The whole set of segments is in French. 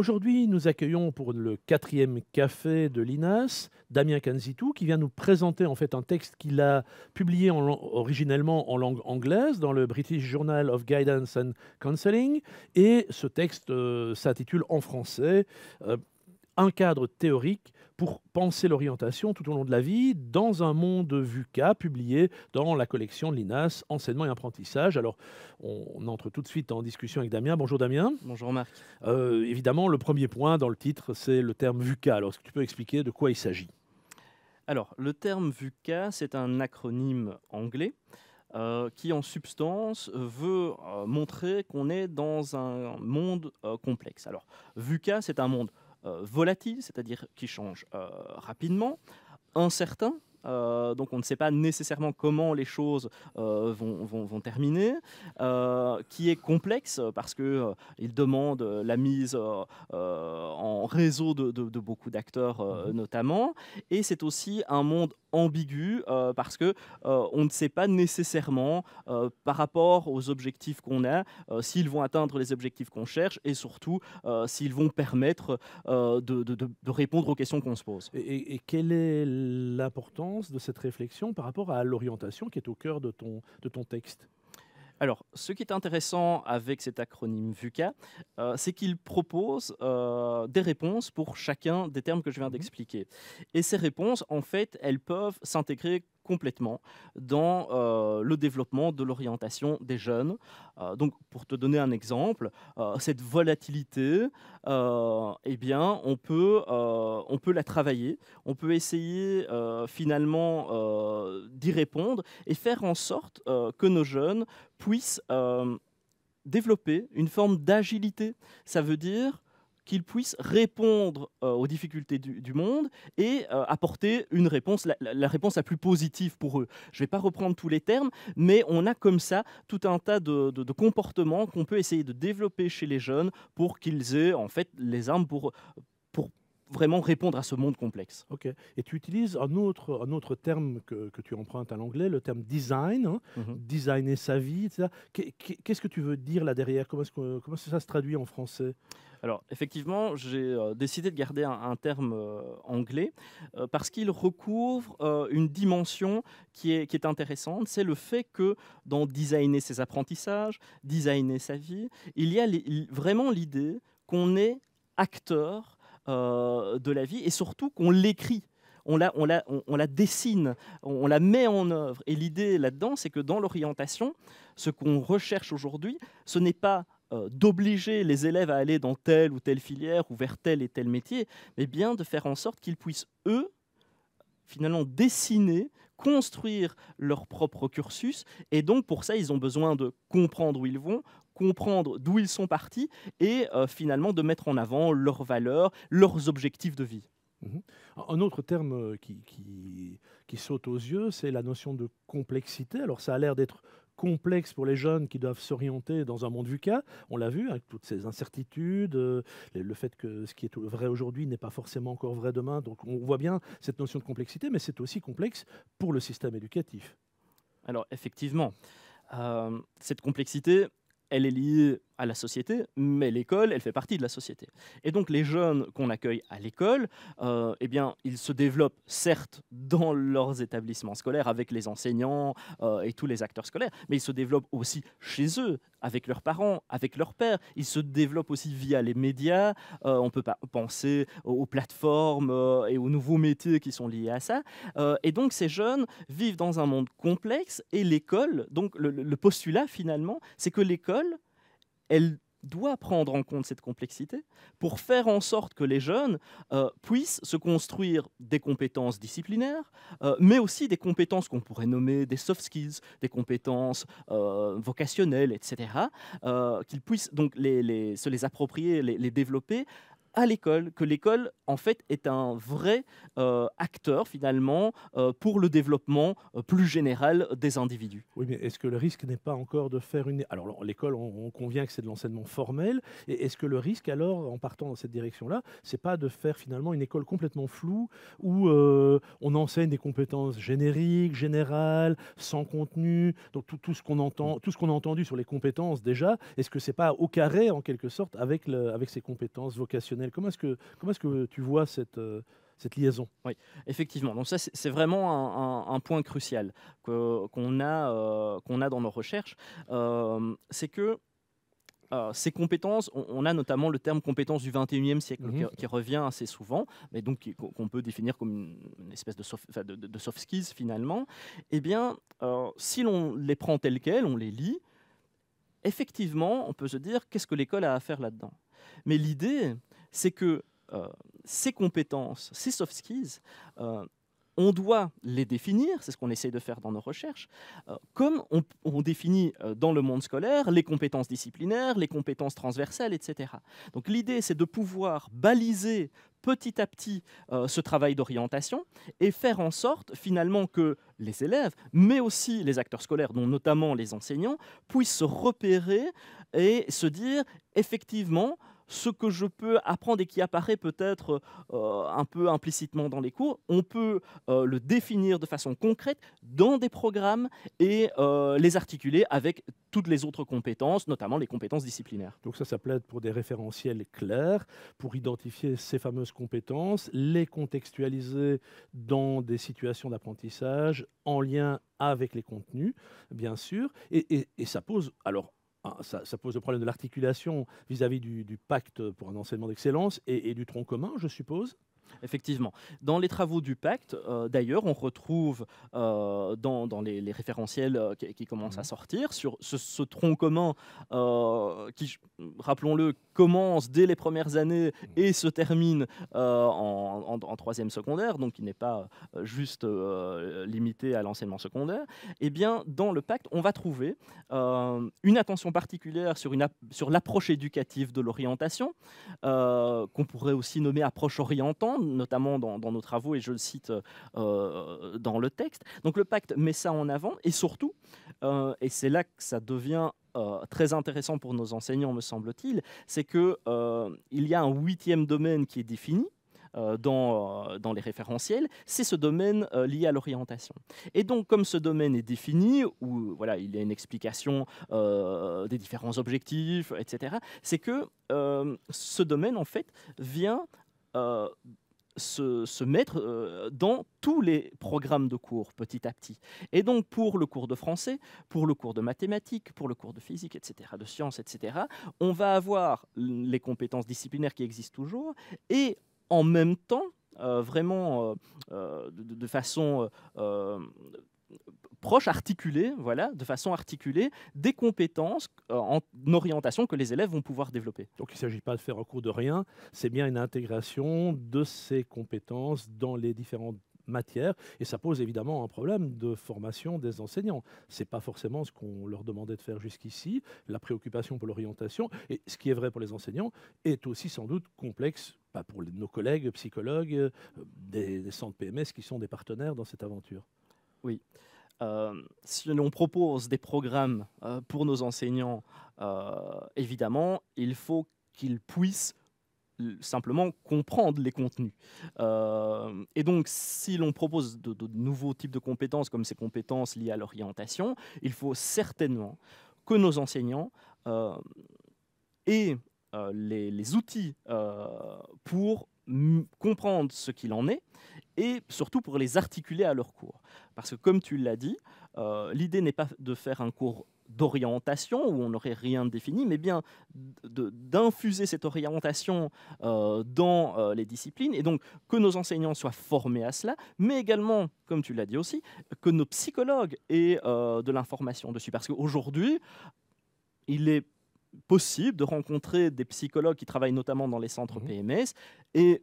Aujourd'hui, nous accueillons pour le quatrième café de l'INAS Damien Kanzitou qui vient nous présenter en fait un texte qu'il a publié originellement en langue anglaise dans le British Journal of Guidance and Counseling, et ce texte s'intitule en français un cadre théorique pour penser l'orientation tout au long de la vie dans un monde VUCA, publié dans la collection de l'INAS Enseignement et apprentissage. Alors, on entre tout de suite en discussion avec Damien. Bonjour Damien. Bonjour Marc. Évidemment, le premier point dans le titre, c'est le terme VUCA. Alors, est-ce que tu peux expliquer de quoi il s'agit? Alors, le terme VUCA, c'est un acronyme anglais qui, en substance, veut montrer qu'on est dans un monde complexe. Alors, VUCA, c'est un monde volatile, c'est-à-dire qui change rapidement, incertain. Donc on ne sait pas nécessairement comment les choses vont terminer, qui est complexe parce qu'il demande la mise en réseau de beaucoup d'acteurs notamment, et c'est aussi un monde ambigu parce que on ne sait pas nécessairement par rapport aux objectifs qu'on a s'ils vont atteindre les objectifs qu'on cherche, et surtout s'ils vont permettre de répondre aux questions qu'on se pose. Et quelle est l'importance de cette réflexion par rapport à l'orientation qui est au cœur de ton texte? Alors, ce qui est intéressant avec cet acronyme VUCA, c'est qu'il propose des réponses pour chacun des termes que je viens d'expliquer. Et ces réponses, en fait, elles peuvent s'intégrer complètement dans le développement de l'orientation des jeunes. Donc, pour te donner un exemple, cette volatilité, eh bien, on peut la travailler, on peut essayer finalement d'y répondre et faire en sorte que nos jeunes puissent développer une forme d'agilité. Ça veut dire qu'ils puissent répondre aux difficultés du monde et apporter une réponse, la réponse la plus positive pour eux. Je ne vais pas reprendre tous les termes, mais on a comme ça tout un tas de comportements qu'on peut essayer de développer chez les jeunes pour qu'ils aient en fait les armes pour vraiment répondre à ce monde complexe. Ok. Et tu utilises un autre terme que tu empruntes à l'anglais, le terme design, hein, designer sa vie, etc. Qu'est-ce que tu veux dire là derrière? Comment ça se traduit en français? Alors, effectivement, j'ai décidé de garder un terme anglais parce qu'il recouvre une dimension qui est intéressante. C'est le fait que dans designer ses apprentissages, designer sa vie, il y a vraiment l'idée qu'on est acteur de la vie, et surtout qu'on l'écrit. On la dessine, on la met en œuvre. Et l'idée là-dedans, c'est que dans l'orientation, ce qu'on recherche aujourd'hui, ce n'est pas d'obliger les élèves à aller dans telle ou telle filière ou vers tel et tel métier, mais bien de faire en sorte qu'ils puissent, eux, finalement dessiner, construire leur propre cursus. Et donc, pour ça, ils ont besoin de comprendre où ils vont, comprendre d'où ils sont partis, et finalement de mettre en avant leurs valeurs, leurs objectifs de vie. Un autre terme qui saute aux yeux, c'est la notion de complexité. Alors ça a l'air d'être complexe pour les jeunes qui doivent s'orienter dans un monde VUCA. On l'a vu, avec toutes ces incertitudes, le fait que ce qui est vrai aujourd'hui n'est pas forcément encore vrai demain. Donc on voit bien cette notion de complexité, mais c'est aussi complexe pour le système éducatif. Alors effectivement, cette complexité, elle est liée à la société, mais l'école, elle fait partie de la société. Et donc les jeunes qu'on accueille à l'école, eh bien, ils se développent certes dans leurs établissements scolaires avec les enseignants et tous les acteurs scolaires, mais ils se développent aussi chez eux, avec leurs parents, avec leurs pères. Ils se développent aussi via les médias. On peut penser aux plateformes et aux nouveaux métiers qui sont liés à ça. Et donc ces jeunes vivent dans un monde complexe, et l'école, donc le postulat finalement, c'est que l'école, elle doit prendre en compte cette complexité pour faire en sorte que les jeunes puissent se construire des compétences disciplinaires, mais aussi des compétences qu'on pourrait nommer des soft skills, des compétences vocationnelles, etc., qu'ils puissent donc se les approprier, les développer à l'école, que l'école en fait est un vrai acteur finalement pour le développement plus général des individus. Oui, mais est-ce que le risque n'est pas encore de faire une... Alors l'école, on convient que c'est de l'enseignement formel, et est-ce que le risque alors, en partant dans cette direction-là, c'est pas de faire finalement une école complètement floue, où on enseigne des compétences génériques, générales, sans contenu, donc tout ce qu'on entend, tout ce qu'on a entendu sur les compétences déjà, est-ce que c'est pas au carré en quelque sorte avec, avec ces compétences vocationnelles? Comment est-ce que tu vois cette liaison? Oui, effectivement. Donc ça, c'est vraiment un point crucial qu'on a dans nos recherches. C'est que ces compétences, on a notamment le terme compétences du 21e siècle qui revient assez souvent, mais donc qu'on peut définir comme une espèce de de soft skills finalement. Eh bien, si l'on les prend telles quelles, on les lit, effectivement, on peut se dire qu'est-ce que l'école a à faire là-dedans. Mais l'idée, c'est que ces compétences, ces soft skills, on doit les définir, c'est ce qu'on essaye de faire dans nos recherches, comme on définit dans le monde scolaire les compétences disciplinaires, les compétences transversales, etc. Donc l'idée, c'est de pouvoir baliser petit à petit ce travail d'orientation et faire en sorte finalement que les élèves, mais aussi les acteurs scolaires, dont notamment les enseignants, puissent se repérer et se dire effectivement ce que je peux apprendre et qui apparaît peut-être un peu implicitement dans les cours, on peut le définir de façon concrète dans des programmes et les articuler avec toutes les autres compétences, notamment les compétences disciplinaires. Donc ça plaide pour des référentiels clairs, pour identifier ces fameuses compétences, les contextualiser dans des situations d'apprentissage en lien avec les contenus, bien sûr, et ça pose... Alors, ça pose le problème de l'articulation vis-à-vis du pacte pour un enseignement d'excellence et du tronc commun, je suppose. Effectivement. Dans les travaux du pacte, d'ailleurs, on retrouve dans les référentiels qui commencent à sortir, sur ce tronc commun qui, rappelons-le, commence dès les premières années et se termine en troisième secondaire, donc il n'est pas juste limité à l'enseignement secondaire. Eh bien, dans le pacte, on va trouver une attention particulière sur l'approche éducative de l'orientation, qu'on pourrait aussi nommer approche orientante, notamment dans nos travaux, et je le cite dans le texte. Donc le pacte met ça en avant, et surtout, et c'est là que ça devient très intéressant pour nos enseignants, me semble-t-il, c'est qu'il y a un 8e domaine qui est défini, dans les référentiels, c'est ce domaine lié à l'orientation. Et donc, comme ce domaine est défini, où voilà, il y a une explication des différents objectifs, etc., c'est que ce domaine, en fait, vient se mettre dans tous les programmes de cours petit à petit. Et donc pour le cours de français, pour le cours de mathématiques, pour le cours de physique, etc., de sciences, etc., on va avoir les compétences disciplinaires qui existent toujours, et en même temps, vraiment de façon proche, articulée, voilà, de façon articulée, des compétences en orientation que les élèves vont pouvoir développer. Donc il ne s'agit pas de faire un cours de rien, c'est bien une intégration de ces compétences dans les différentes matières, et ça pose évidemment un problème de formation des enseignants. Ce n'est pas forcément ce qu'on leur demandait de faire jusqu'ici, la préoccupation pour l'orientation, et ce qui est vrai pour les enseignants est aussi sans doute complexe pour nos collègues psychologues des centres PMS qui sont des partenaires dans cette aventure. Oui. Si l'on propose des programmes pour nos enseignants, évidemment, il faut qu'ils puissent simplement comprendre les contenus. Et donc, si l'on propose de nouveaux types de compétences, comme ces compétences liées à l'orientation, il faut certainement que nos enseignants aient les outils pour comprendre ce qu'il en est, et surtout pour les articuler à leur cours. Parce que comme tu l'as dit, l'idée n'est pas de faire un cours d'orientation où on n'aurait rien défini, mais bien d'infuser cette orientation dans les disciplines, et donc que nos enseignants soient formés à cela, mais également, comme tu l'as dit aussi, que nos psychologues aient de l'information dessus. Parce qu'aujourd'hui, il est possible de rencontrer des psychologues qui travaillent notamment dans les centres PMS, et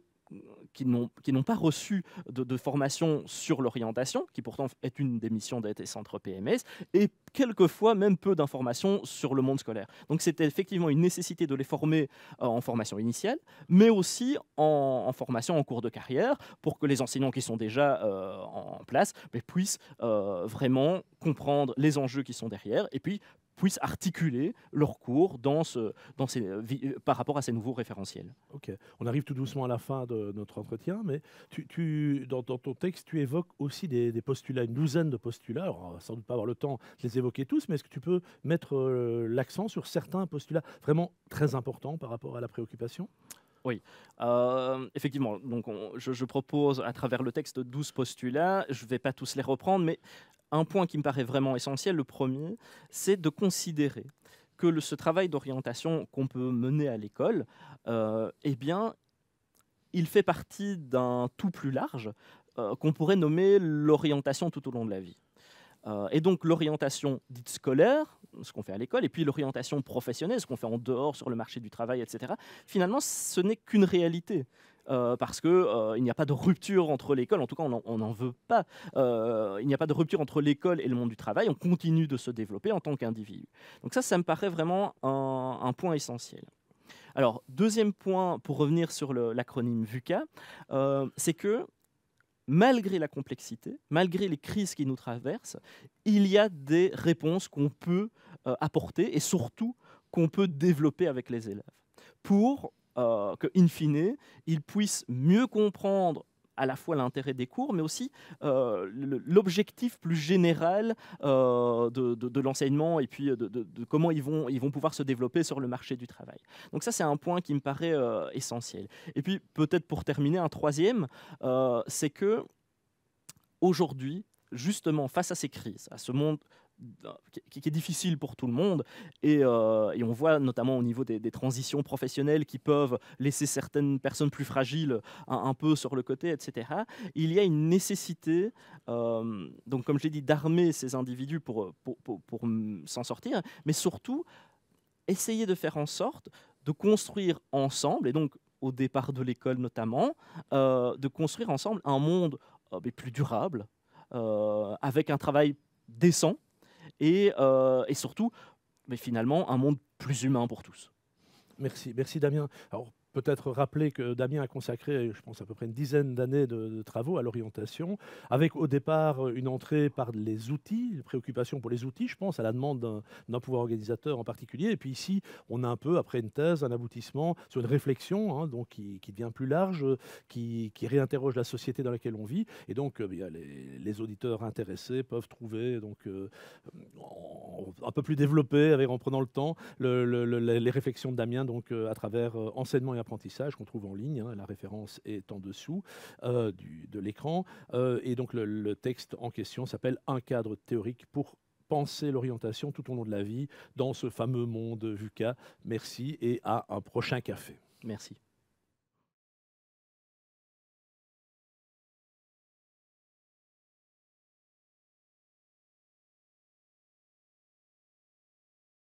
qui n'ont pas reçu de formation sur l'orientation, qui pourtant est une des missions des centres PMS, et quelquefois même peu d'informations sur le monde scolaire. Donc c'était effectivement une nécessité de les former en formation initiale, mais aussi en formation en cours de carrière, pour que les enseignants qui sont déjà en place puissent vraiment comprendre les enjeux qui sont derrière, et puis puissent articuler leurs cours par rapport à ces nouveaux référentiels. Ok, on arrive tout doucement à la fin de notre entretien, mais dans ton texte, tu évoques aussi des postulats, une douzaine de postulats. Alors, on va sans doute pas avoir le temps de les évoquer tous, mais est-ce que tu peux mettre l'accent sur certains postulats vraiment très importants par rapport à la préoccupation? Oui, effectivement. Donc, je propose à travers le texte 12 postulats. Je ne vais pas tous les reprendre, mais un point qui me paraît vraiment essentiel, le premier, c'est de considérer que ce travail d'orientation qu'on peut mener à l'école, eh bien, il fait partie d'un tout plus large qu'on pourrait nommer l'orientation tout au long de la vie. Et donc l'orientation dite scolaire, ce qu'on fait à l'école, et puis l'orientation professionnelle, ce qu'on fait en dehors sur le marché du travail, etc., finalement, ce n'est qu'une réalité. Parce qu'il n'y a pas de rupture entre l'école, en tout cas on n'en veut pas. Il n'y a pas de rupture entre l'école et le monde du travail, on continue de se développer en tant qu'individu. Donc ça me paraît vraiment un point essentiel. Alors, deuxième point, pour revenir sur l'acronyme VUCA, c'est que malgré la complexité, malgré les crises qui nous traversent, il y a des réponses qu'on peut apporter et surtout qu'on peut développer avec les élèves pour que, in fine, ils puissent mieux comprendre à la fois l'intérêt des cours, mais aussi l'objectif plus général de l'enseignement et puis de comment ils vont pouvoir se développer sur le marché du travail. Donc ça, c'est un point qui me paraît essentiel. Et puis, peut-être pour terminer, un troisième, c'est que aujourd'hui, justement, face à ces crises, à ce monde qui est difficile pour tout le monde, et on voit notamment au niveau des transitions professionnelles qui peuvent laisser certaines personnes plus fragiles un peu sur le côté, etc. Il y a une nécessité, donc comme je l'ai dit, d'armer ces individus pour s'en sortir, mais surtout essayer de faire en sorte de construire ensemble, et donc au départ de l'école notamment, de construire ensemble un monde plus durable, avec un travail décent, et surtout, mais finalement, un monde plus humain pour tous. Merci, merci Damien. Alors, peut-être rappeler que Damien a consacré, je pense, à peu près une dizaine d'années de travaux à l'orientation, avec au départ une entrée par les outils, une préoccupation pour les outils, je pense, à la demande d'un pouvoir organisateur en particulier. Et puis ici, on a un peu, après une thèse, un aboutissement sur une réflexion donc qui devient plus large, qui réinterroge la société dans laquelle on vit. Et donc, les auditeurs intéressés peuvent trouver donc, un peu plus développé, en prenant le temps, les réflexions de Damien donc, à travers enseignement et apprentissage qu'on trouve en ligne, la référence est en dessous de l'écran, et donc le texte en question s'appelle Un cadre théorique pour penser l'orientation tout au long de la vie dans ce fameux monde VUCA. Merci et à un prochain café. Merci.